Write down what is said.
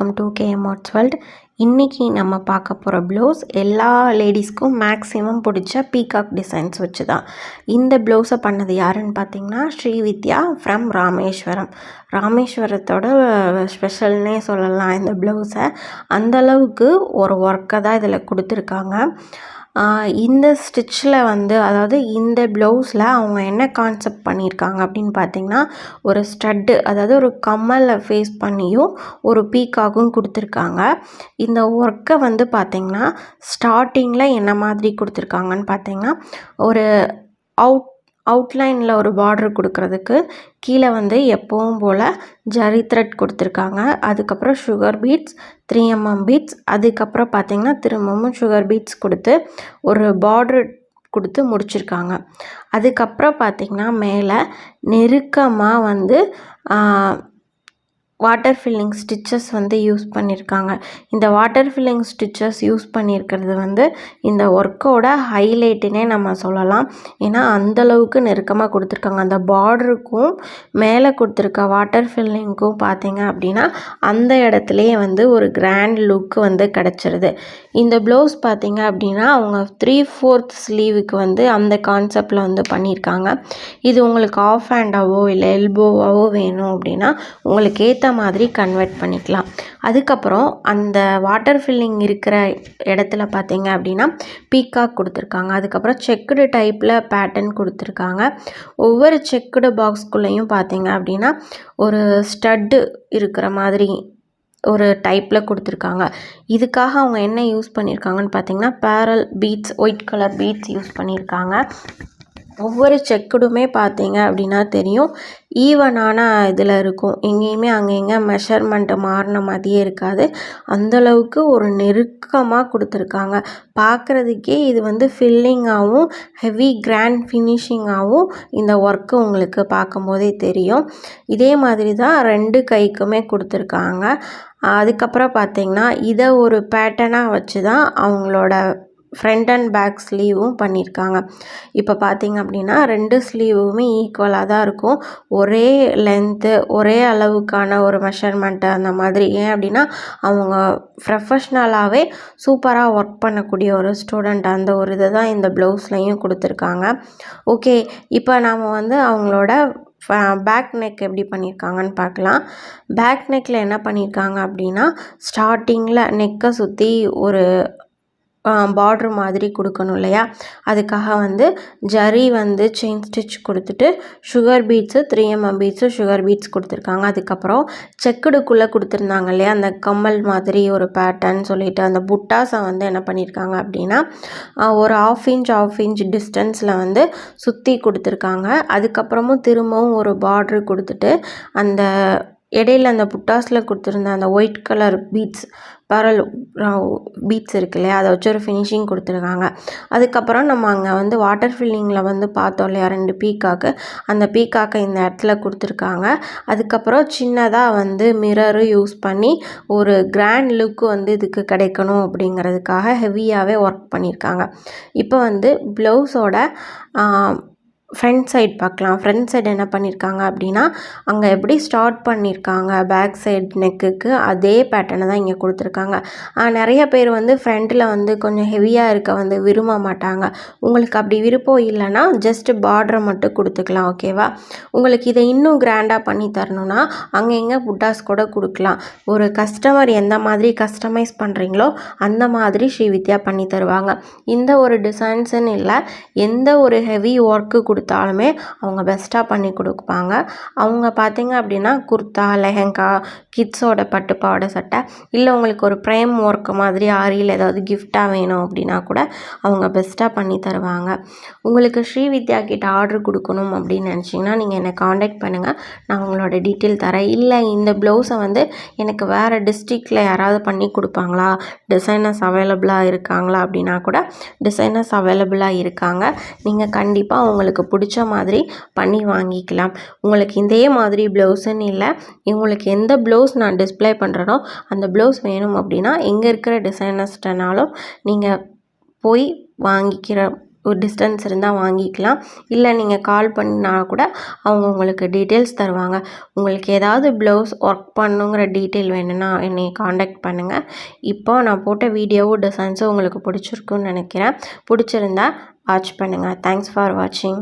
Welcome to KM arts world. இன்றைக்கி நம்ம பார்க்க போகிற ப்ளவுஸ் எல்லா லேடிஸ்க்கும் மேக்ஸிமம் பிடிச்ச பீகாக் டிசைன்ஸ் வச்சு தான். இந்த ப்ளவுஸை பண்ணது யாருன்னு பார்த்தீங்கன்னா ஸ்ரீவித்யா ஃப்ரம் ராமேஸ்வரத்தோட ஸ்பெஷல்னே சொல்லலாம். இந்த ப்ளவுஸை அந்தளவுக்கு ஒரு ஒர்க்கை தான் இதில் கொடுத்துருக்காங்க. இந்த ஸ்டிச்சில் அதாவது இந்த ப்ளவுஸில் அவங்க என்ன கான்செப்ட் பண்ணியிருக்காங்க அப்படின்னு பார்த்திங்கன்னா, ஒரு ஸ்டட்டு, அதாவது ஒரு கம்மலை ஃபேஸ் பண்ணியும் ஒரு பீக்காகும் கொடுத்துருக்காங்க. இந்த ஒர்க்கை பார்த்திங்கன்னா ஸ்டார்டிங்கில் என்ன மாதிரி கொடுத்துருக்காங்கன்னு பார்த்திங்கன்னா, ஒரு அவுட்லைனில் ஒரு பார்டர் கொடுக்கறதுக்கு கீழே எப்பவும் போல் ஜரி த்ரெட் கொடுத்துருக்காங்க. அதுக்கப்புறம் சுகர் பீட்ஸ் 3mm பீட்ஸ், அதுக்கப்புறம் பார்த்திங்கன்னா திரும்பவும் சுகர் பீட்ஸ் கொடுத்து ஒரு பார்டர் கொடுத்து முடிச்சிருக்காங்க. அதுக்கப்புறம் பார்த்திங்கன்னா மேலே நெருக்கமாக வாட்டர் ஃபில்லிங் ஸ்டிச்சஸ் யூஸ் பண்ணியிருக்காங்க. இந்த வாட்டர் ஃபில்லிங் ஸ்டிச்சஸ் யூஸ் பண்ணியிருக்கிறது இந்த ஒர்க்கோட ஹைலைட்டுன்னே நம்ம சொல்லலாம். ஏன்னா அந்தளவுக்கு நெருக்கமாக கொடுத்துருக்காங்க. அந்த பார்டருக்கும் மேலே கொடுத்துருக்க வாட்டர் ஃபில்லிங்க்கும் பார்த்தீங்க அப்படின்னா அந்த இடத்துலையே ஒரு கிராண்ட் லுக்கு கிடச்சிருது. இந்த ப்ளவுஸ் பார்த்தீங்க அப்படின்னா அவங்க 3/4 ஸ்லீவுக்கு அந்த கான்செப்டில் பண்ணியிருக்காங்க. இது உங்களுக்கு ஆஃப் ஹேண்டாவோ இல்லை எல்போவாவோ வேணும் அப்படின்னா உங்களுக்கு ஏற்ற மாதிரி கன்வெர்ட் பண்ணிக்கலாம். அதுக்கப்புறம் அந்த வாட்டர் ஃபில்லிங் இருக்கிற இடத்துல பார்த்தீங்க அப்படின்னா பீகாக் கொடுத்துருக்காங்க. அதுக்கப்புறம் செக்குடு டைப்பில் பேட்டர்ன் கொடுத்துருக்காங்க. ஒவ்வொரு செக்குடு பாக்ஸ்குள்ளேயும் பார்த்தீங்க அப்படின்னா ஒரு ஸ்டட்டு இருக்கிற மாதிரி ஒரு டைப்பில் கொடுத்துருக்காங்க. இதுக்காக அவங்க என்ன யூஸ் பண்ணியிருக்காங்கன்னு பார்த்தீங்கன்னா barrel beads, white colour beads use பண்ணியிருக்காங்க. ஒவ்வொரு செக்குடுமே பார்த்தீங்க அப்படின்னா தெரியும் ஈவனான இதில் இருக்கும். எங்கேயுமே அங்கே மெஷர்மெண்ட்டு மாறின மாதிரியே இருக்காது. அந்தளவுக்கு ஒரு நெருக்கமாக கொடுத்துருக்காங்க. பார்க்குறதுக்கே இது ஃபில்லிங்காகவும் ஹெவி கிராண்ட் ஃபினிஷிங்காகவும் இந்த ஒர்க்கு உங்களுக்கு பார்க்கும்போதே தெரியும். இதே மாதிரி தான் 2 கைக்குமே கொடுத்துருக்காங்க. அதுக்கப்புறம் பார்த்திங்கன்னா இதை ஒரு பேட்டர்னாக வச்சு தான் அவங்களோட ஃப்ரண்ட் அண்ட் பேக் ஸ்லீவும் பண்ணியிருக்காங்க. இப்போ பார்த்திங்க அப்படின்னா 2 ஸ்லீவுமே ஈக்குவலாக தான் இருக்கும். ஒரே லென்த்து, ஒரே அளவுக்கான ஒரு மெஷர்மெண்ட்டு அந்த மாதிரி. ஏன் அப்படின்னா அவங்க ப்ரொஃபஷ்னலாகவே சூப்பராக ஒர்க் பண்ணக்கூடிய ஒரு ஸ்டூடெண்ட். அந்த ஒரு இதை தான் இந்த ப்ளவுஸ்லையும் கொடுத்துருக்காங்க. ஓகே, இப்போ நாம் அவங்களோட பேக் நெக் எப்படி பண்ணியிருக்காங்கன்னு பார்க்கலாம். பேக் நெக்கில் என்ன பண்ணியிருக்காங்க அப்படின்னா ஸ்டார்டிங்கில் நெக்கை சுற்றி ஒரு பார்ட்ரு மாதிரி கொடுக்கணும் இல்லையா, அதுக்காக ஜரி செயின் ஸ்டிச் கொடுத்துட்டு sugar beads 3mm beads sugar beads கொடுத்துருக்காங்க. அதுக்கப்புறம் செக்குடுக்குள்ளே கொடுத்துருந்தாங்க இல்லையா அந்த கம்மல் மாதிரி ஒரு பேட்டர்ன் சொல்லிட்டு அந்த புட்டாஸை என்ன பண்ணியிருக்காங்க அப்படின்னா ஒரு ½ இன்ச் டிஸ்டன்ஸில் சுற்றி கொடுத்துருக்காங்க. அதுக்கப்புறமும் திரும்பவும் ஒரு பார்ட்ரு கொடுத்துட்டு அந்த இடையில அந்த புட்டாஸில் கொடுத்துருந்த அந்த white colour beads, barrel beads இருக்கு இல்லையா, அதை வச்சு ஒரு ஃபினிஷிங் கொடுத்துருக்காங்க. அதுக்கப்புறம் நம்ம அங்கே வாட்டர் ஃபில்லிங்கில் பார்த்தோம் இல்லையா 2 பீக்காக்கு, அந்த பீக்காக்கை இந்த இடத்துல கொடுத்துருக்காங்க. அதுக்கப்புறம் சின்னதாக மிரரு யூஸ் பண்ணி ஒரு கிராண்ட் லுக்கு இதுக்கு கிடைக்கணும் அப்படிங்கிறதுக்காக ஹெவியாகவே ஒர்க் பண்ணியிருக்காங்க. இப்போ ப்ளவுஸோட ஃப்ரண்ட் சைட் பார்க்கலாம். ஃப்ரண்ட் சைடு என்ன பண்ணியிருக்காங்க அப்படின்னா அங்கே எப்படி ஸ்டார்ட் பண்ணியிருக்காங்க பேக் சைட் நெக்குக்கு அதே பேட்டர்னை தான் இங்கே கொடுத்துருக்காங்க. நிறைய பேர் ஃப்ரண்ட்டில் கொஞ்சம் ஹெவியாக இருக்க விரும்ப மாட்டாங்க. உங்களுக்கு அப்படி விருப்பம் இல்லைன்னா ஜஸ்ட் பார்டரை மட்டும் கொடுத்துக்கலாம். ஓகேவா, உங்களுக்கு இதை இன்னும் கிராண்டாக பண்ணி தரணும்னா அங்கே எங்கே புட்டாஸ் கூட கொடுக்கலாம். ஒரு கஸ்டமர் எந்த மாதிரி கஸ்டமைஸ் பண்ணுறீங்களோ அந்த மாதிரி ஸ்ரீவித்யா பண்ணி தருவாங்க. இந்த ஒரு டிசைன்ஸுன்னு இல்லை, எந்த ஒரு ஹெவி ஒர்க்கு கொடுத்தாலுமே அவங்க பெஸ்ட்டாக பண்ணி கொடுப்பாங்க. அவங்க பார்த்தீங்க அப்படின்னா குர்தா, லெஹங்கா, கிட்ஸோட பட்டு பாவாடை சட்டை, இல்லை உங்களுக்கு ஒரு ப்ரேம் ஒர்க் மாதிரி ஆரியில் ஏதாவது கிஃப்டாக வேணும் அப்படின்னா கூட அவங்க பெஸ்ட்டாக பண்ணி தருவாங்க. உங்களுக்கு ஸ்ரீவித்யா கிட்ட ஆர்டர் கொடுக்கணும் அப்படின்னு நினச்சிங்கன்னா நீங்கள் என்னை காண்டாக்ட் பண்ணுங்கள், நான் உங்களோட டீட்டெயில் தரேன். இல்லை இந்த ப்ளவுஸை எனக்கு வேறு டிஸ்ட்ரிக்டில் யாராவது பண்ணி கொடுப்பாங்களா, டிசைனர்ஸ் அவைலபிளாக இருக்காங்களா அப்படின்னா கூட டிசைனர்ஸ் அவைலபிளாக இருக்காங்க. நீங்கள் கண்டிப்பாக உங்களுக்கு பிடிச்ச மாதிரி பண்ணி வாங்கிக்கலாம். உங்களுக்கு இதே மாதிரி ப்ளவுஸுன்னு இல்லை, உங்களுக்கு எந்த ப்ளவுஸ் நான் டிஸ்ப்ளே பண்ணுறேனோ அந்த ப்ளவுஸ் வேணும் அப்படின்னா எங்கே இருக்கிற டிசைனர்ஸ்ட்டனாலும் நீங்கள் போய் வாங்கிக்கிற ஒரு டிஸ்டன்ஸ் இருந்தால் வாங்கிக்கலாம். இல்லை நீங்கள் கால் பண்ணினா கூட அவங்க உங்களுக்கு டீட்டெயில்ஸ் தருவாங்க. உங்களுக்கு ஏதாவது ப்ளவுஸ் ஒர்க் பண்ணணுங்கிற டீட்டெயில் வேணும்னா என்னை காண்டாக்ட் பண்ணுங்கள். இப்போ நான் போட்ட வீடியோவும் டிசைன்ஸும் உங்களுக்கு பிடிச்சிருக்குன்னு நினைக்கிறேன். பிடிச்சிருந்தா வாட்ச் பண்ணுங்கள். தேங்க்ஸ் ஃபார் வாட்சிங்.